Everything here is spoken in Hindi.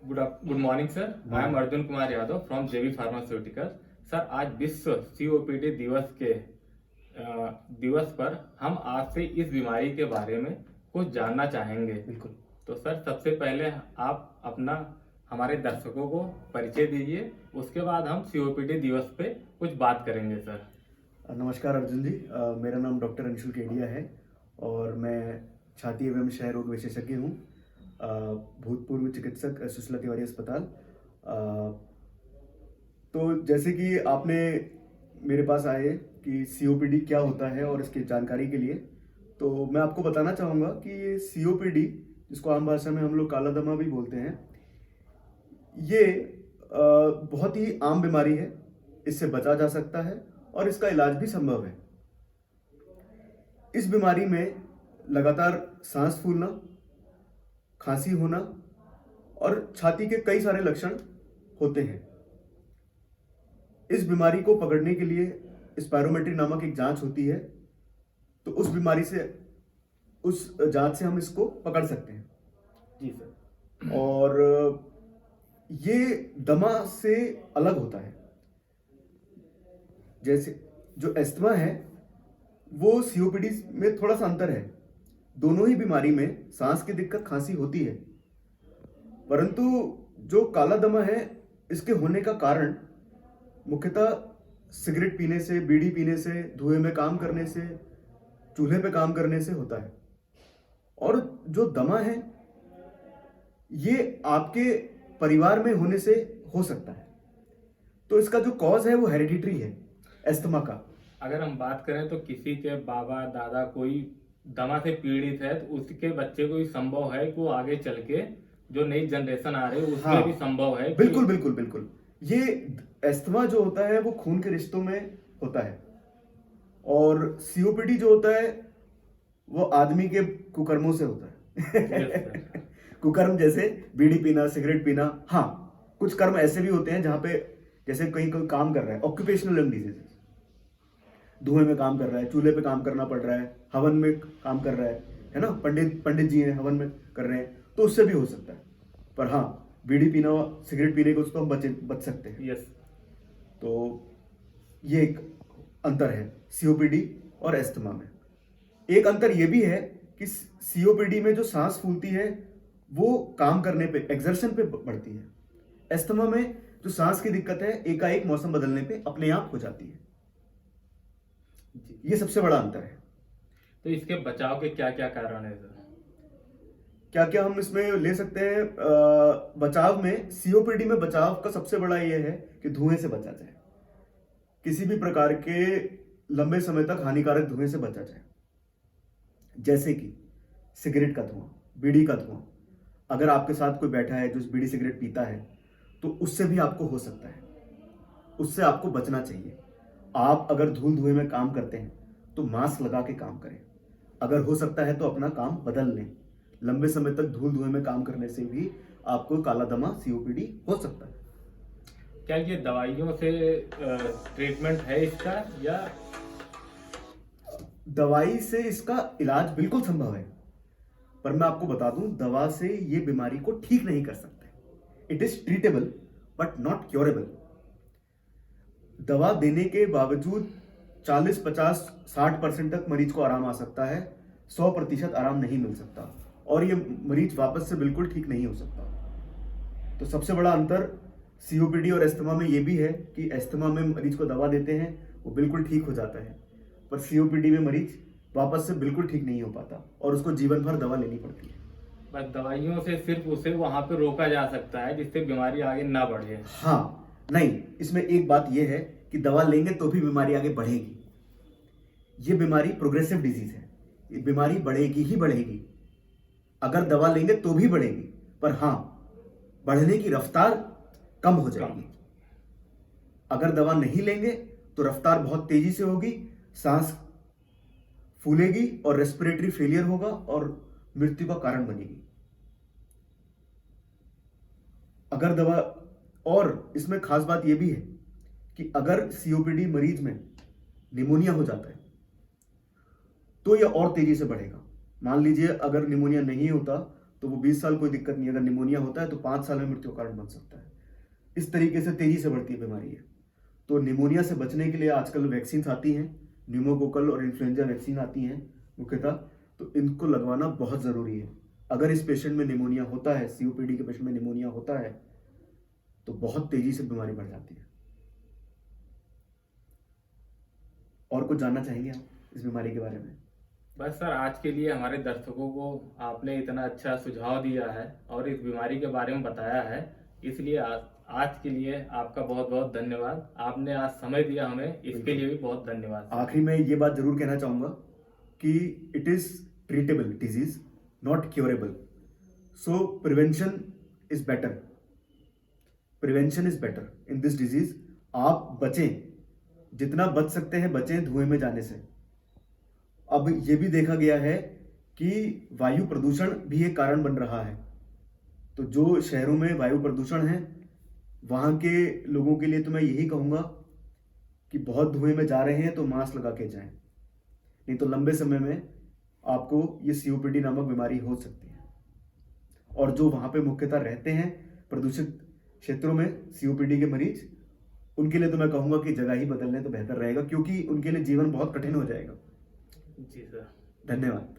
Good morning sir. I am Arjun Kumar Yadav from जेवी फार्मास्यूटिकल। सर, आज विश्व सीओपीडी दिवस पर हम आपसे इस बीमारी के बारे में कुछ जानना चाहेंगे। बिल्कुल। तो सर, सबसे पहले आप अपना हमारे दर्शकों को परिचय दीजिए, उसके बाद हम सीओपीडी दिवस पे कुछ बात करेंगे सर। नमस्कार अर्जुन जी, मेरा नाम डॉक्टर अंशुल केडिया है और मैं छाती एवं क्षय रोग विशेषज्ञ हूँ, भूतपूर्व चिकित्सक सुशीला तिवारी अस्पताल। तो जैसे कि आपने मेरे पास आए कि सीओपीडी क्या होता है और इसकी जानकारी के लिए, तो मैं आपको बताना चाहूँगा कि सीओपीडी, जिसको आम भाषा में हम लोग काला दमा भी बोलते हैं, ये बहुत ही आम बीमारी है। इससे बचा जा सकता है और इसका इलाज भी संभव है। इस बीमारी में लगातार सांस फूलना, खांसी होना और छाती के कई सारे लक्षण होते हैं। इस बीमारी को पकड़ने के लिए स्पायरोमेट्री नामक एक जांच होती है, तो उस बीमारी से, उस जांच से हम इसको पकड़ सकते हैं। जी सर। और ये दमा से अलग होता है। जैसे जो एस्थमा है वो सीओपीडी में थोड़ा सा अंतर है। दोनों ही बीमारी में सांस की दिक्कत, खांसी होती है, परंतु जो काला दमा है इसके होने का कारण मुख्यतः सिगरेट पीने से, बीड़ी पीने से, धुएं में काम करने से, चूल्हे पे काम करने से होता है। और जो दमा है ये आपके परिवार में होने से हो सकता है। तो इसका जो कॉज है वो हेरिडिटरी है एस्थमा का। अगर हम बात करें तो किसी के बाबा दादा कोई दमा से पीड़ित है तो उसके बच्चे को भी संभव है कि वो आगे चल के जो नई जनरेशन आ रही है उसमें भी संभव है। बिल्कुल बिल्कुल बिल्कुल। ये एस्थमा जो होता है वो खून के रिश्तों में होता है, और सीओपीडी जो होता है वो आदमी के कुकर्मों से होता है। कुकर्म जैसे बीड़ी पीना, सिगरेट पीना। हाँ, कुछ कर्म ऐसे भी होते हैं जहां पे जैसे कहीं कोई काम कर रहा है, ऑक्यूपेशनल लंग डिजीजेस, धुएं में काम कर रहा है, चूल्हे पे काम करना पड़ रहा है, हवन में काम कर रहा है ना, पंडित जी हैं हवन में कर रहे हैं, तो उससे भी हो सकता है। पर हाँ, बीड़ी पीना, सिगरेट पीने को तो हम बच सकते हैं। यस। तो ये एक अंतर है सीओपीडी और एस्थमा में। एक अंतर ये भी है कि सीओपीडी में जो सांस फूलती है वो काम करने पे, एक्सर्शन पे बढ़ती है। एस्थमा में जो सांस की दिक्कत है एकाएक मौसम बदलने पे अपने आप हो जाती है। ये सबसे बड़ा अंतर है। तो इसके बचाव के क्या क्या कारण है सर? क्या क्या हम इसमें ले सकते हैं? बचाव में, सीओपीडी में बचाव का सबसे बड़ा ये है कि धुएं से बचा जाए। किसी भी प्रकार के लंबे समय तक हानिकारक धुएं से बचा जाए, जैसे कि सिगरेट का धुआं, बीड़ी का धुआं। अगर आपके साथ कोई बैठा है जो बीड़ी सिगरेट पीता है तो उससे भी आपको हो सकता है, उससे आपको बचना चाहिए। आप अगर धूल धुएं में काम करते हैं तो मास्क लगा के काम करें। अगर हो सकता है तो अपना काम बदल लें। लंबे समय तक धूल धुएं में काम करने से भी आपको काला दमा, सीओपीडी हो सकता है। क्या ये दवाइयों से ट्रीटमेंट है इसका, या दवाई से इसका इलाज बिल्कुल संभव है, पर मैं आपको बता दूं, दवा से ये बीमारी को ठीक नहीं कर सकते। It is treatable but not curable. दवा देने के बावजूद 40, 50, 60% तक मरीज को आराम आ सकता है, 100% आराम नहीं मिल सकता, और ये मरीज वापस से बिल्कुल ठीक नहीं हो सकता। तो सबसे बड़ा अंतर सीओपीडी और एस्थमा में ये भी है कि एस्थमा में मरीज को दवा देते हैं वो बिल्कुल ठीक हो जाता है, पर सीओपीडी में मरीज वापस से बिल्कुल ठीक नहीं हो पाता और उसको जीवन भर दवा लेनी पड़ती है। बस दवाइयों से सिर्फ उसे वहां पे रोका जा सकता है जिससे बीमारी आगे ना बढ़े। हाँ, नहीं, इसमें एक बात यह है कि दवा लेंगे तो भी बीमारी आगे बढ़ेगी। ये बीमारी प्रोग्रेसिव डिजीज है, ये बीमारी बढ़ेगी ही बढ़ेगी। अगर दवा लेंगे तो भी बढ़ेगी, पर हाँ, बढ़ने की रफ्तार कम हो जाएगी। अगर दवा नहीं लेंगे तो रफ्तार बहुत तेजी से होगी, सांस फूलेगी और रेस्पिरेटरी फेलियर होगा और मृत्यु का कारण बनेगी। अगर दवा, और इसमें खास बात यह भी है कि अगर सीओपीडी मरीज में निमोनिया हो जाता है तो यह और तेजी से बढ़ेगा। मान लीजिए अगर निमोनिया नहीं होता तो वो 20 साल कोई दिक्कत नहीं, अगर निमोनिया होता है तो 5 साल में मृत्यु का कारण बन सकता है। इस तरीके से तेजी से बढ़ती बीमारी है। तो निमोनिया से बचने के लिए आजकल वैक्सीन आती हैं, न्यूमोकोकल और इन्फ्लुएंजा वैक्सीन आती हैं मुख्यतः, तो इनको लगवाना बहुत ज़रूरी है। अगर इस पेशेंट में निमोनिया होता है, सीओपीडी के पेशेंट में निमोनिया होता है, तो बहुत तेजी से बीमारी बढ़ जाती है। और कुछ जानना चाहेंगे आप इस बीमारी के बारे में? बस सर, आज के लिए हमारे दर्शकों को आपने इतना अच्छा सुझाव दिया है और इस बीमारी के बारे में बताया है, इसलिए आज के लिए आपका बहुत बहुत धन्यवाद। आपने आज समय दिया हमें, इसके लिए भी बहुत धन्यवाद। आखिरी में ये बात जरूर कहना चाहूंगा कि it is treatable disease, not curable. So prevention is better, prevention is better in this disease. आप बचें, जितना बच सकते हैं बचें धुएं में जाने से। अब ये भी देखा गया है कि वायु प्रदूषण भी एक कारण बन रहा है। तो जो शहरों में वायु प्रदूषण है, वहाँ के लोगों के लिए तो मैं यही कहूँगा कि बहुत धुएं में जा रहे हैं तो मास्क लगा के जाएं, नहीं तो लंबे समय में आपको ये सीओपीडी नामक बीमारी हो सकती है। और जो वहाँ पे मुख्यतः रहते हैं प्रदूषित क्षेत्रों में सीओपीडी के मरीज, उनके लिए तो मैं कहूँगा कि जगह ही बदलने तो बेहतर रहेगा, क्योंकि उनके लिए जीवन बहुत कठिन हो जाएगा। जी सर, धन्यवाद।